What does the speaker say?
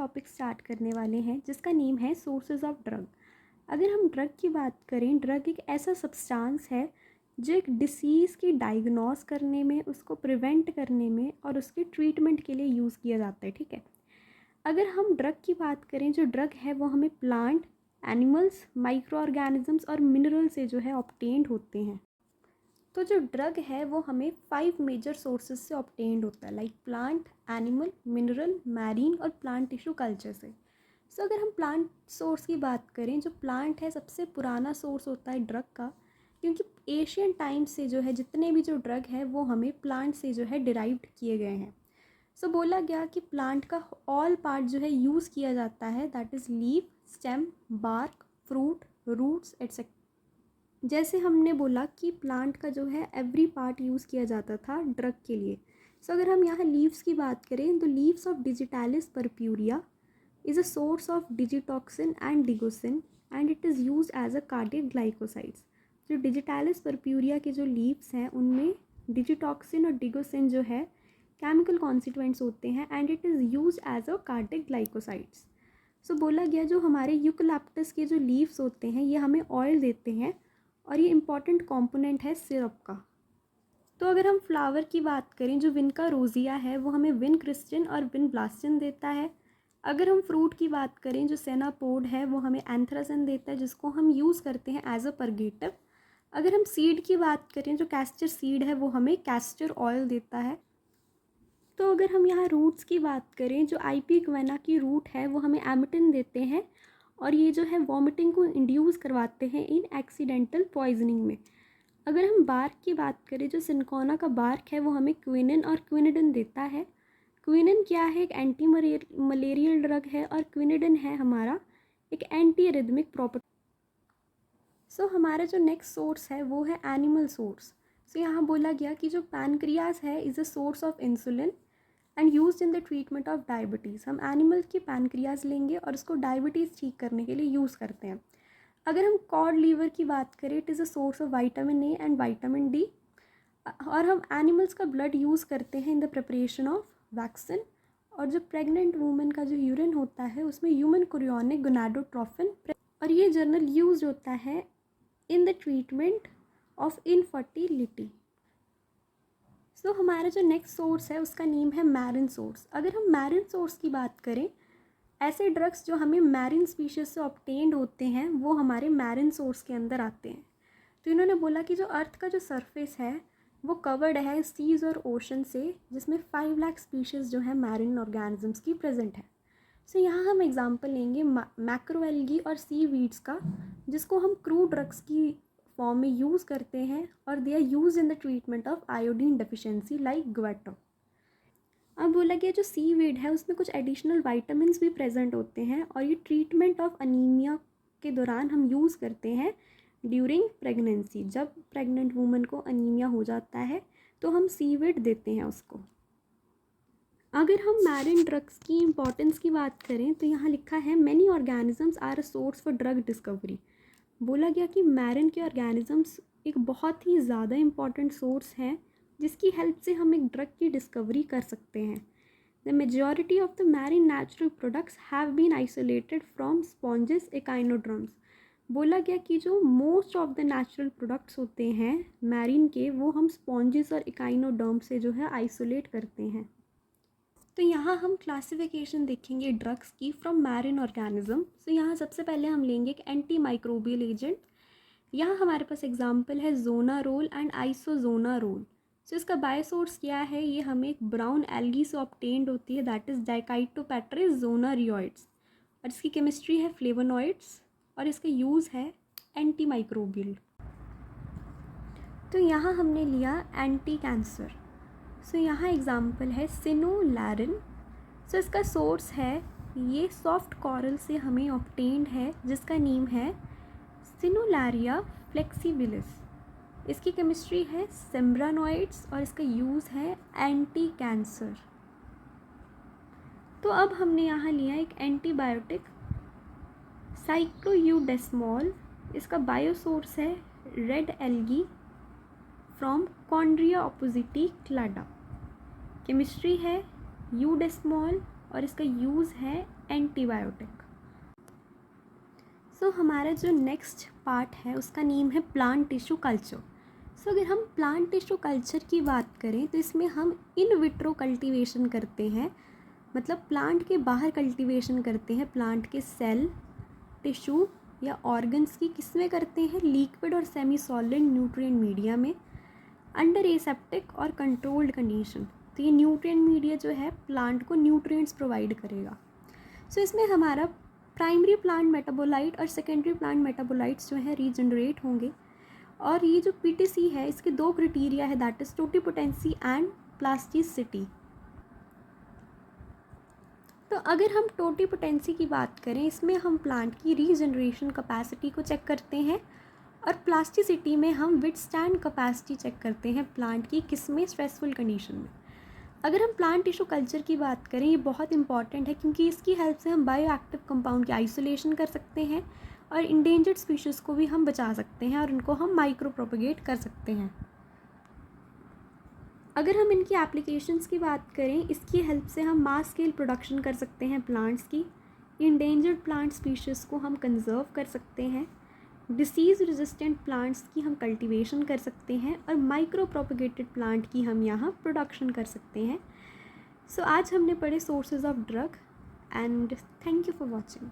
Topic start करने वाले हैं जिसका नेम है सोर्सेज ऑफ ड्रग। अगर हम ड्रग की बात करें, ड्रग एक ऐसा सब्सटेंस है जो एक डिसीज़ की डायग्नोस करने में, उसको प्रिवेंट करने में और उसके ट्रीटमेंट के लिए यूज़ किया जाता है। ठीक है, अगर हम ड्रग की बात करें, जो ड्रग है वो हमें प्लांट, एनिमल्स, माइक्रो ऑर्गेनिजम्स और मिनरल से जो है ऑब्टेन्ड होते हैं। तो जो ड्रग है वो हमें 5 मेजर सोर्सेज से ऑब्टेन्ड होता है, like plant, animal, mineral, marine और प्लांट टिश्यू कल्चर से। सो अगर हम प्लांट सोर्स की बात करें, जो प्लांट है सबसे पुराना सोर्स होता है ड्रग का, क्योंकि एशियन टाइम से जो है जितने भी जो ड्रग है वो हमें प्लांट से जो है डिराइव्ड किए गए हैं। सो बोला गया कि प्लांट का ऑल पार्ट जो है यूज़ किया जाता है, that is leaf, stem, bark, fruit, roots etcetera. जैसे हमने बोला कि प्लांट का जो है एवरी पार्ट यूज़ किया जाता था ड्रग के लिए। सो अगर हम यहाँ लीव्स की बात करें, तो leaves of digitalis purpurea is a source of digitoxin and digoxin and it is use as a cardiac glycosides. जो डिजिटालिस पर्प्यूरिया के जो लीव्स हैं उनमें डिजिटॉक्सिन और डिगोसिन जो है केमिकल कॉन्स्टिट्यूएंट्स होते हैं and it is use as a cardiac glycosides. So बोला गया जो हमारे यूकलिप्टस के जो लीव्स होते हैं ये हमें ऑयल देते हैं और ये इम्पॉर्टेंट कंपोनेंट है सिरप का। तो अगर हम फ्लावर की बात करें, जो विनका रोजिया है वो हमें विन क्रिस्टिन और विन ब्लास्टिन देता है। अगर हम फ्रूट की बात करें, जो सेनापोड है वो हमें एंथ्रासिन देता है जिसको हम यूज़ करते हैं एज अ परगेटिव। अगर हम सीड की बात करें, जो कैस्टर सीड है वो हमें कैस्टर ऑयल देता है। तो अगर हम यहाँ रूट्स की बात करें, जो आईपी इक्वेना की रूट है वो हमें एमिटिन देते हैं और ये जो है वॉमिटिंग को इंड्यूस करवाते हैं इन एक्सीडेंटल पॉइजनिंग में। अगर हम बार्क की बात करें, जो सिनकोना का बार्क है वो हमें क्विनिन और क्विनिडिन देता है। क्विनिन क्या है? एक एंटी मलेरियल ड्रग है और क्विनिडिन है हमारा एक एंटी रिदमिक प्रॉपर्टी। सो हमारा जो नेक्स्ट सोर्स है वो है एनिमल सोर्स। सो यहाँ बोला गया कि जो पैनक्रियाज है is a source of insulin and use in the treatment of diabetes. हम एनिमल की पैनक्रियाज लेंगे और उसको डायबिटीज़ ठीक करने के लिए यूज़ करते हैं। अगर हम कॉड लीवर की बात करें, it is a source of vitamin A and vitamin D. और हम एनिमल्स का ब्लड यूज़ करते हैं in the preparation of vaccine. और जो प्रेग्नेंट वूमेन का जो यूरिन होता है उसमें ह्यूमन कोरियोनिक गोनाडोट्रोफिन और ये जर्नल यूज होता है in the treatment of infertility. So हमारा जो नेक्स्ट सोर्स है उसका नेम है मैरिन सोर्स। अगर हम मैरिन सोर्स की बात करें, ऐसे ड्रग्स जो हमें मैरिन स्पीशीज से ऑब्टेन्ड होते हैं वो हमारे मैरिन सोर्स के अंदर आते हैं। तो इन्होंने बोला कि जो अर्थ का जो सरफेस है वो कवर्ड है सीज और ओशन से, जिसमें 5 लाख स्पीशीज़ जो है मैरिन ऑर्गेनिजम्स की प्रेजेंट है। सो यहाँ हम एग्जांपल लेंगे मैक्रोएल्गी और सी वीड्स का, जिसको हम क्रूड ड्रग्स की फॉर्म में यूज़ करते हैं और they are use in the treatment of iodine deficiency like goitre. अब बोला गया जो सी वीड है उसमें कुछ एडिशनल वाइटामिन भी प्रेजेंट होते हैं और ये ट्रीटमेंट ऑफ अनीमिया के दौरान हम यूज़ करते हैं ड्यूरिंग प्रेगनेंसी। जब प्रेग्नेंट वूमन को अनीमिया हो जाता है तो हम सी वीड देते हैं उसको। अगर हम मैरिन ड्रग्स की इम्पॉर्टेंस की बात करें तो यहाँ लिखा है many organisms are a source for drug discovery. बोला गया कि मैरिन के ऑर्गेनिजम्स एक बहुत ही ज़्यादा इम्पॉर्टेंट सोर्स हैं जिसकी हेल्प से हम एक ड्रग की डिस्कवरी कर सकते हैं। The majority of the marine natural products have been isolated from sponges echinoderms. बोला गया कि जो most of the natural products होते हैं मैरिन के वो हम स्पॉन्जेस और इकाइनोडर्म से जो है आइसोलेट करते हैं। तो यहाँ हम क्लासिफिकेशन देखेंगे ड्रग्स की फ्रॉम मैरिन ऑर्गेनिज्म। तो यहाँ सबसे पहले हम लेंगे एक एंटी माइक्रोबियल एजेंट। यहाँ हमारे पास एग्जांपल है जोनारोल एंड आइसोजोनारोल। सो इसका बायोसोर्स क्या है? ये हमें एक ब्राउन एल्गी से ऑब्टेन्ड होती है, दैट इज़ डाइकाइटोपैट्रिस जोनारियोइड्स, और इसकी केमिस्ट्री है फ्लेवोनॉइड्स और इसका यूज़ है एंटी माइक्रोबियल। तो यहाँ हमने लिया एंटी कैंसर। सो यहाँ एग्जांपल है सिनोलैरिन। सो इसका सोर्स है ये सॉफ्ट कॉरल से हमें ऑब्टेन्ड है जिसका नेम है सिनोलैरिया फ्लेक्सिबिलिस। इसकी केमिस्ट्री है सेम्ब्रानॉइड्स और इसका यूज़ है एंटी कैंसर। तो अब हमने यहाँ लिया एक एंटीबायोटिक साइक्लोयूडेस्मोल। इसका बायोसोर्स है रेड एल्गी फ्रॉम कॉन्ड्रिया ऑपोजिटी क्लाडा। केमिस्ट्री है यूडेस्मोल और इसका यूज़ है एंटीबायोटिक। सो हमारा जो नेक्स्ट पार्ट है उसका नेम है प्लांट टिश्यू कल्चर। सो अगर हम प्लांट टिश्यू कल्चर की बात करें तो इसमें हम इन विट्रो कल्टीवेशन करते हैं, मतलब प्लांट के बाहर कल्टीवेशन करते हैं प्लांट के सेल, टिश्यू या ऑर्गन्स की। किस में करते हैं? लिक्विड और सेमी सॉलिड न्यूट्रिएंट मीडिया में, अंडर एसेप्टिक और कंट्रोल्ड कंडीशन। तो ये न्यूट्रिएंट मीडिया जो है प्लांट को न्यूट्रिएंट्स प्रोवाइड करेगा। सो इसमें हमारा प्राइमरी प्लांट मेटाबोलाइट और सेकेंडरी प्लांट मेटाबोलाइट्स जो है रीजनरेट होंगे। और ये जो पीटीसी है इसके 2 क्राइटेरिया है, that is totipotency and plasticity. तो अगर हम टोटिपोटेंसी की बात करें, इसमें हम प्लांट की रीजनरेशन कैपेसिटी को चेक करते हैं, और प्लास्टिसिटी में हम विथस्टैंड कैपेसिटी चेक करते हैं प्लांट की, किसमें? स्ट्रेसफुल कंडीशन में। अगर हम प्लांट टिश्यू कल्चर की बात करें, ये बहुत इंपॉर्टेंट है क्योंकि इसकी हेल्प से हम बायो एक्टिव कंपाउंड की आइसोलेशन कर सकते हैं और इंडेंजर्ड स्पीशीज़ को भी हम बचा सकते हैं और उनको हम माइक्रो प्रोपगेट कर सकते हैं। अगर हम इनकी एप्लीकेशंस की बात करें, इसकी हेल्प से हम मास स्केल प्रोडक्शन कर सकते हैं प्लांट्स की, इंडेंजर्ड प्लांट स्पीशीज़ को हम कंजर्व कर सकते हैं, डिसीज़ रेजिस्टेंट प्लांट्स की हम कल्टीवेशन कर सकते हैं, और माइक्रो प्रोपगेटेड प्लांट की हम यहाँ प्रोडक्शन कर सकते हैं। सो आज हमने पढ़े sources of drug, and thank you for watching.